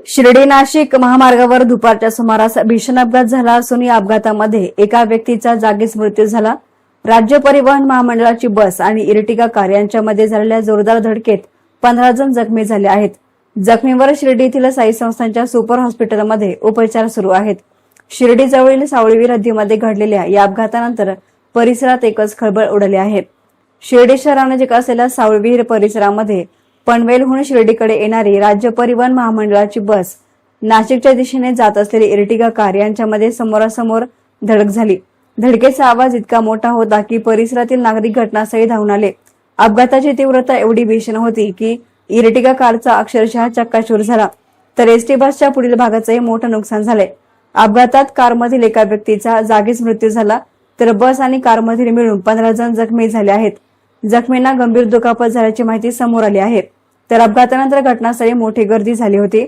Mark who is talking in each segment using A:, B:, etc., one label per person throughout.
A: शिर्डी नाशिक महामार्गावर दुपारच्या सुमारास भीषण अपघात झाला असून या अपघातामध्ये एका व्यक्तीचा जागीच मृत्यू झाला। राज्य परिवहन महामंडळाची बस आणि इर्टिगा कार यांच्यामध्ये झालेल्या जोरदार धडकेत 15 जण जखमी झाले आहेत। जखमींवर शिर्डी येथील साई संस्थांच्या सुपर हॉस्पिटलमध्ये उपचार सुरू आहेत। शिर्डी जवळील सावळीवीर हद्दीमध्ये घडलेल्या या अपघातानंतर परिसरात एकच खळबळ उडाली आहे। शिर्डी शहरानजीक असलेल्या सावळीवीर परिसरामध्ये पनवेलहून शिर्डीकडे येणारी राज्य परिवहन महामंडळाची बस नाशिकच्या दिशेने जात असलेली इर्टिगा कार यांच्यामध्ये समोरासमोर धडक झाली। धडकेचा आवाज इतका मोठा होता की परिसरातील नागरिक घटनास्थळी धावून आले। अपघाताची तीव्रता एवढी भीषण होती की इर्टिगा कारचा अक्षरशः चक्काचूर झाला, तर एसटी बसच्या पुढील भागाचंही मोठं नुकसान झाले। अपघातात कारमधील एका व्यक्तीचा जागीच मृत्यू झाला, तर बस आणि कारमधील मिळून 15 जण जखमी झाले आहेत। जखमींना गंभीर दुखापत झाल्याची माहिती समोर आली आहे। तर अपघातानंतर घटनास्थळी मोठी गर्दी झाली होती।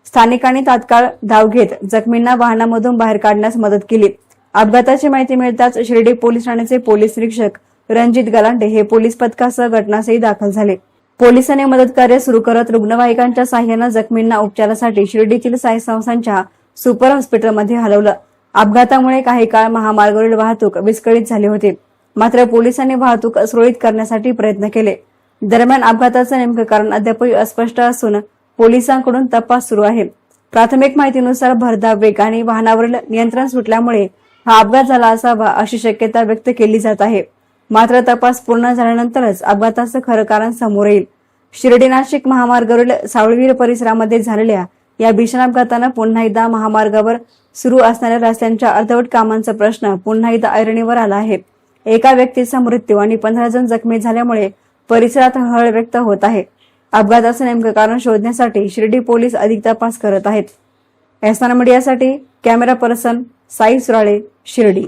A: स्थानिकांनी तात्काळ धाव घेत जखमींना वाहनामधून बाहेर काढण्यास मदत केली। अपघाताची माहिती मिळताच शिर्डी पोलीस ठाण्याचे पोलीस निरीक्षक रणजित गलांडे हे पोलीस पथकासह घटनास्थळी दाखल झाले। पोलिसांनी मदत कार्य सुरू करत रुग्णवाहिकांच्या साहाय्याने जखमींना उपचारासाठी शिर्डीतील साई संस्थांच्या सुपर हॉस्पिटलमध्ये हलवलं। अपघातामुळे काही काळ महामार्गावरील वाहतूक विस्कळीत झाली होती, मात्र पोलिसांनी वाहतूक सुरळीत करण्यासाठी प्रयत्न केले। दरम्यान अपघाताचं नेमकं कारण अद्यापही अस्पष्ट असून पोलिसांकडून तपास सुरू आहे। प्राथमिक माहितीनुसार भरधाव वेग आणि वाहनावरील नियंत्रण सुटल्यामुळे हा अपघात झाला असावा अशी शक्यता व्यक्त केली जात आहे। मात्र तपास पूर्ण झाल्यानंतरच अपघाताचं खरं कारण समोर येईल। शिर्डी नाशिक महामार्गावरील सावळीवीर परिसरामध्ये झालेल्या या भीषण अपघातानं पुन्हा एकदा महामार्गावर सुरू असणाऱ्या रस्त्यांच्या अर्धवट कामांचा प्रश्न पुन्हा एकदा ऐरणीवर आला आहे। एका व्यक्तीचा मृत्यू आणि 15 जण जखमी झाल्यामुळे परिसरात हळहळ व्यक्त होत आहे। अपघाताचं नेमकं कारण शोधण्यासाठी शिर्डी पोलीस अधिक तपास करत आहेत। एसआर मीडियासाठी कॅमेरा पर्सन साई सुराळे, शिर्डी।